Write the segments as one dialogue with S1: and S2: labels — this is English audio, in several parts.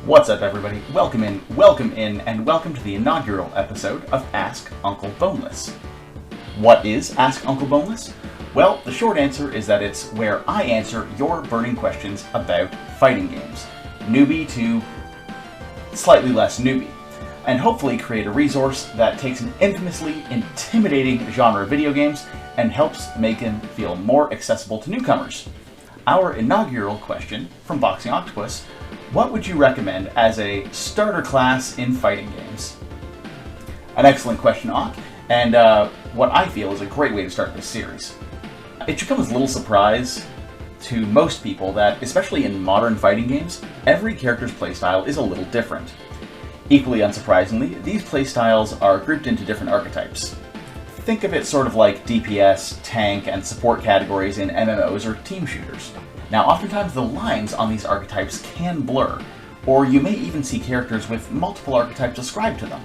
S1: What's up, everybody? Welcome in, and welcome to the inaugural episode of Ask Uncle Boneless. What is Ask Uncle Boneless? Well, the short answer is that it's where I answer your burning questions about fighting games, newbie to slightly less newbie, and hopefully create a resource that takes an infamously intimidating genre of video games and helps make them feel more accessible to newcomers. Our inaugural question from Boxing Octopus: what would you recommend as a starter class in fighting games? An excellent question, Ock, and what I feel is a great way to start this series. It should come as a little surprise to most people that, especially in modern fighting games, every character's playstyle is a little different. Equally unsurprisingly, these playstyles are grouped into different archetypes. Think of it sort of like DPS, tank, and support categories in MMOs or team shooters. Now, oftentimes the lines on these archetypes can blur, or you may even see characters with multiple archetypes ascribed to them.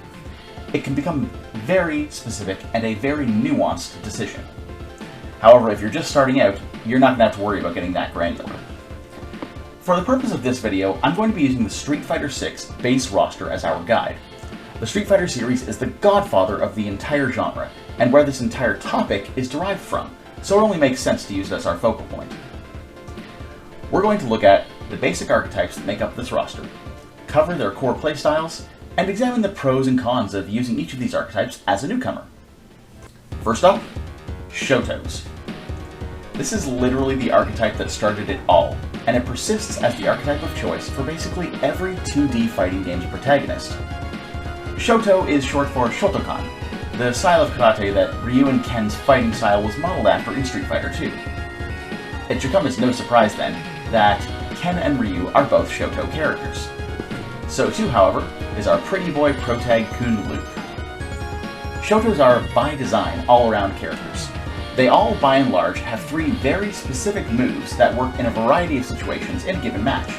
S1: It can become very specific and a very nuanced decision. However, if you're just starting out, you're not going to have to worry about getting that granular. For the purpose of this video, I'm going to be using the Street Fighter VI base roster as our guide. The Street Fighter series is the godfather of the entire genre, and where this entire topic is derived from, so it only makes sense to use it as our focal point. We're going to look at the basic archetypes that make up this roster, cover their core playstyles, and examine the pros and cons of using each of these archetypes as a newcomer. First up, Shotos. This is literally the archetype that started it all, and it persists as the archetype of choice for basically every 2D fighting game's protagonist. Shoto is short for Shotokan, the style of karate that Ryu and Ken's fighting style was modeled after in Street Fighter II. It should come as no surprise then that Ken and Ryu are both Shoto characters. So too, however, is our pretty boy protag Kun Luke. Shotos are, by design, all-around characters. They all, by and large, have three very specific moves that work in a variety of situations in a given match.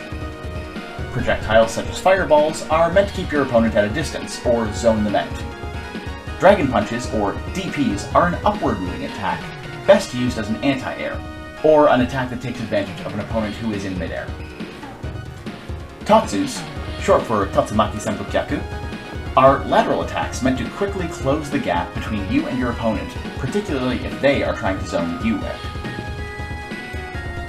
S1: Projectiles such as fireballs are meant to keep your opponent at a distance, or zone them out. Dragon punches, or DPs, are an upward-moving attack, best used as an anti-air, or an attack that takes advantage of an opponent who is in midair. Tatsus, short for Tatsumaki Senpukyaku, are lateral attacks meant to quickly close the gap between you and your opponent, particularly if they are trying to zone you out.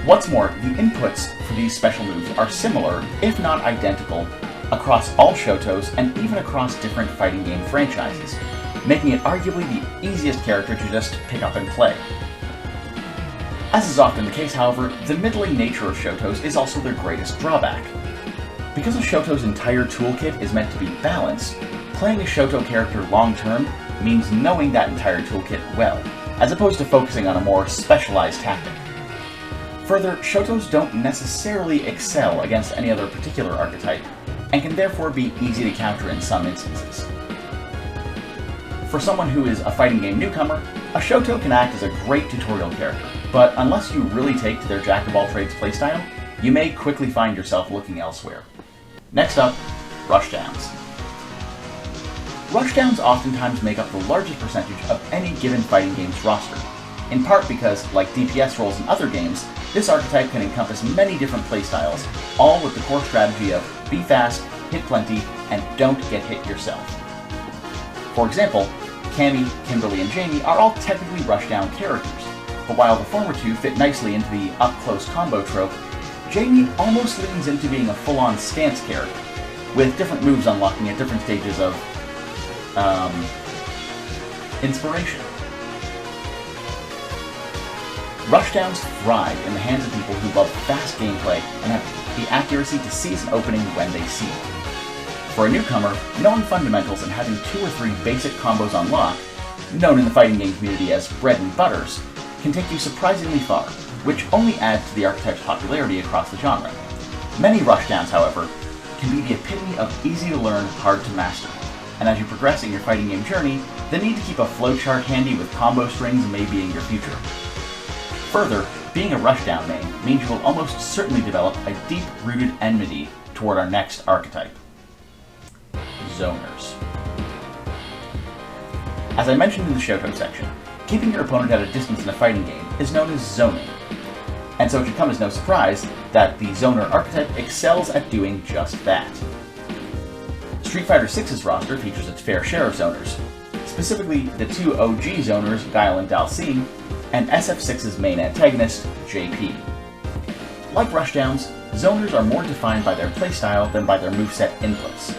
S1: What's more, the inputs for these special moves are similar, if not identical, across all Shotos and even across different fighting game franchises, making it arguably the easiest character to just pick up and play. As is often the case, however, the middling nature of Shotos is also their greatest drawback. Because a Shoto's entire toolkit is meant to be balanced, playing a Shoto character long-term means knowing that entire toolkit well, as opposed to focusing on a more specialized tactic. Further, Shotos don't necessarily excel against any other particular archetype, and can therefore be easy to counter in some instances. For someone who is a fighting game newcomer, a Shoto can act as a great tutorial character, but unless you really take to their jack-of-all-trades playstyle, you may quickly find yourself looking elsewhere. Next up, Rushdowns. Rushdowns oftentimes make up the largest percentage of any given fighting game's roster, in part because, like DPS roles in other games, this archetype can encompass many different playstyles, all with the core strategy of be fast, hit plenty, and don't get hit yourself. For example, Cammy, Kimberly, and Jamie are all technically Rushdown characters, but while the former two fit nicely into the up-close combo trope, Jamie almost leans into being a full-on stance character, with different moves unlocking at different stages of inspiration. Rushdowns thrive in the hands of people who love fast gameplay and have the accuracy to seize an opening when they see it. For a newcomer, knowing fundamentals and having 2 or 3 basic combos on lock, known in the fighting game community as bread and butters, can take you surprisingly far, which only adds to the archetype's popularity across the genre. Many Rushdowns, however, can be the epitome of easy to learn, hard to master, and as you progress in your fighting game journey, the need to keep a flowchart handy with combo strings may be in your future. Further, being a Rushdown main means you will almost certainly develop a deep-rooted enmity toward our next archetype: Zoners. As I mentioned in the Shoto section, keeping your opponent at a distance in a fighting game is known as zoning, and so it should come as no surprise that the Zoner archetype excels at doing just that. Street Fighter VI's roster features its fair share of zoners, specifically the two OG zoners, Guile and Dalsim, and SF6's main antagonist, JP. Like Rushdowns, zoners are more defined by their playstyle than by their moveset inputs.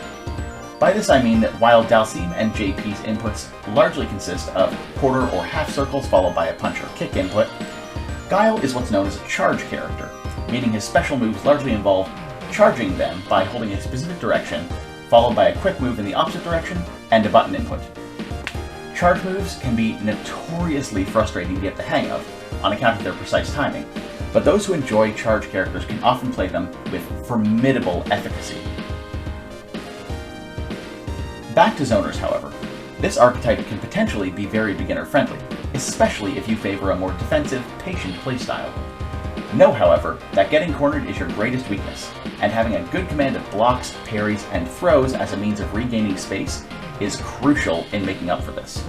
S1: By this I mean that while Dalsim and JP's inputs largely consist of quarter or half circles followed by a punch or kick input, Guile is what's known as a charge character, meaning his special moves largely involve charging them by holding a specific direction, followed by a quick move in the opposite direction, and a button input. Charge moves can be notoriously frustrating to get the hang of, on account of their precise timing, but those who enjoy charge characters can often play them with formidable efficacy. Back to zoners, however. This archetype can potentially be very beginner-friendly, especially if you favor a more defensive, patient playstyle. Know, however, that getting cornered is your greatest weakness, and having a good command of blocks, parries, and throws as a means of regaining space is crucial in making up for this.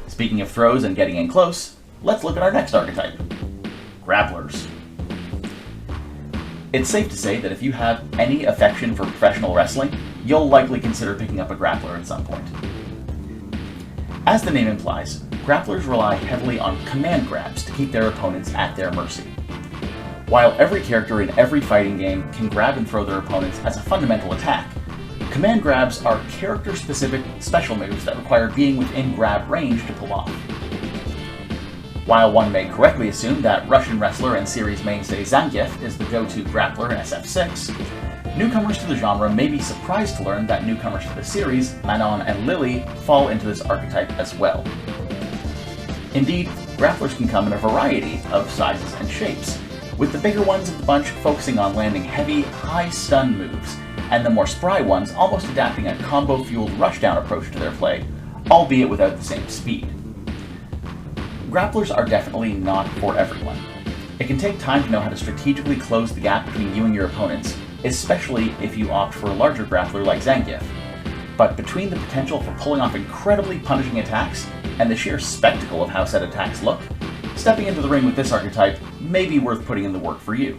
S1: Speaking of throws and getting in close, let's look at our next archetype, Grapplers. It's safe to say that if you have any affection for professional wrestling, you'll likely consider picking up a grappler at some point. As the name implies, grapplers rely heavily on command grabs to keep their opponents at their mercy. While every character in every fighting game can grab and throw their opponents as a fundamental attack, command grabs are character-specific special moves that require being within grab range to pull off. While one may correctly assume that Russian wrestler and series mainstay Zangief is the go-to grappler in SF6, newcomers to the genre may be surprised to learn that newcomers to the series, Manon and Lily, fall into this archetype as well. Indeed, grapplers can come in a variety of sizes and shapes, with the bigger ones of the bunch focusing on landing heavy, high-stun moves, and the more spry ones almost adapting a combo-fueled rushdown approach to their play, albeit without the same speed. Grapplers are definitely not for everyone. It can take time to know how to strategically close the gap between you and your opponents, especially if you opt for a larger grappler like Zangief. But between the potential for pulling off incredibly punishing attacks and the sheer spectacle of how said attacks look, stepping into the ring with this archetype may be worth putting in the work for you.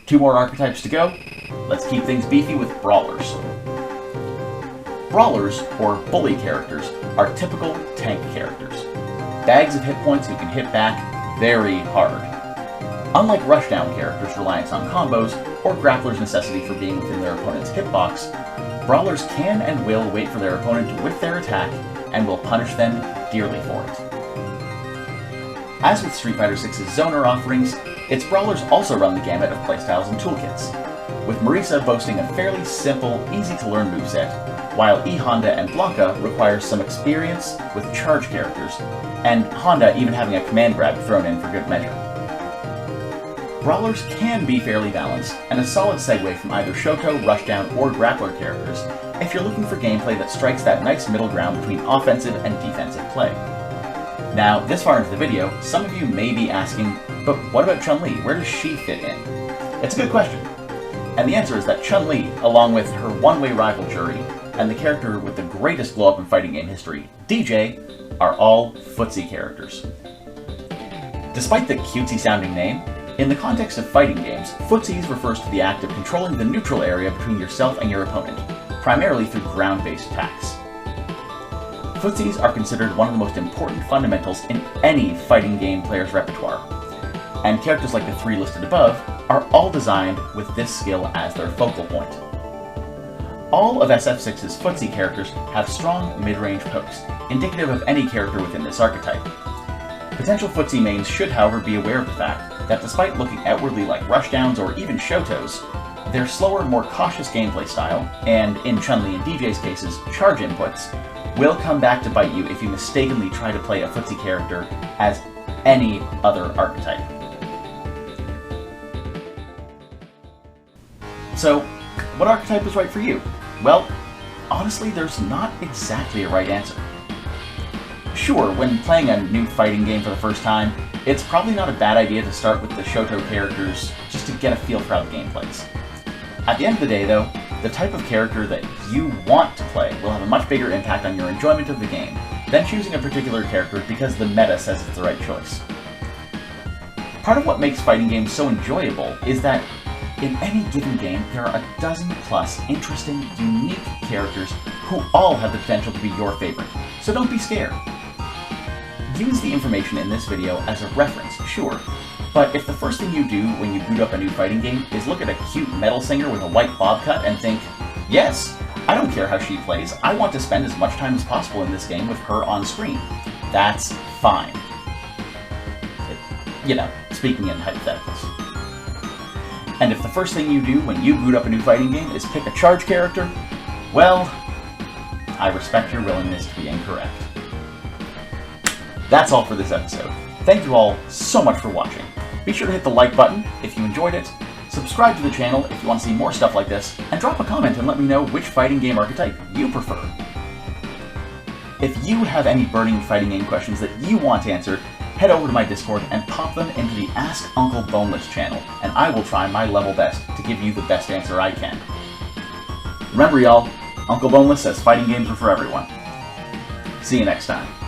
S1: 2 more archetypes to go. Let's keep things beefy with Brawlers. Brawlers, or bully characters, are typical tank characters. Bags of hit points who can hit back very hard. Unlike Rushdown characters' reliance on combos, or grapplers' necessity for being within their opponent's hitbox, Brawlers can and will wait for their opponent to whiff their attack, and will punish them dearly for it. As with Street Fighter VI's Zoner offerings, its Brawlers also run the gamut of playstyles and toolkits, with Marisa boasting a fairly simple, easy-to-learn moveset, while E Honda and Blanca require some experience with charge characters, and Honda even having a command grab thrown in for good measure. Brawlers can be fairly balanced, and a solid segue from either Shoto, Rushdown, or Grappler characters if you're looking for gameplay that strikes that nice middle ground between offensive and defensive play. Now, this far into the video, some of you may be asking, but what about Chun-Li? Where does she fit in? It's a good question. And the answer is that Chun-Li, along with her one-way rival Jury, and the character with the greatest glow-up in fighting game history, DJ, are all Footsie characters. Despite the cutesy-sounding name, in the context of fighting games, Footsies refers to the act of controlling the neutral area between yourself and your opponent, primarily through ground-based attacks. Footsies are considered one of the most important fundamentals in any fighting game player's repertoire, and characters like the 3 listed above are all designed with this skill as their focal point. All of SF6's Footsie characters have strong mid-range pokes, indicative of any character within this archetype. Potential Footsie mains should, however, be aware of the fact that despite looking outwardly like Rushdowns or even Shotos, their slower, more cautious gameplay style, and in Chun-Li and DJ's cases, charge inputs, will come back to bite you if you mistakenly try to play a Footsie character as any other archetype. So, what archetype is right for you? Well, honestly, there's not exactly a right answer. Sure, when playing a new fighting game for the first time, it's probably not a bad idea to start with the Shoto characters just to get a feel for how the game plays. At the end of the day, though, the type of character that you want to play will have a much bigger impact on your enjoyment of the game than choosing a particular character because the meta says it's the right choice. Part of what makes fighting games so enjoyable is that In any given game, there are a dozen plus interesting, unique characters who all have the potential to be your favorite, so don't be scared. Use the information in this video as a reference, sure, but if the first thing you do when you boot up a new fighting game is look at a cute metal singer with a white bob cut and think, yes, I don't care how she plays, I want to spend as much time as possible in this game with her on screen, that's fine. You know, speaking in hypotheticals. And if the first thing you do when you boot up a new fighting game is pick a charge character, well, I respect your willingness to be incorrect. That's all for this episode. Thank you all so much for watching. Be sure to hit the like button if you enjoyed it, subscribe to the channel if you want to see more stuff like this, and drop a comment and let me know which fighting game archetype you prefer. If you have any burning fighting game questions that you want answered, head over to my Discord and pop them into the Ask Uncle Boneless channel, and I will try my level best to give you the best answer I can. Remember y'all, Uncle Boneless says fighting games are for everyone. See you next time.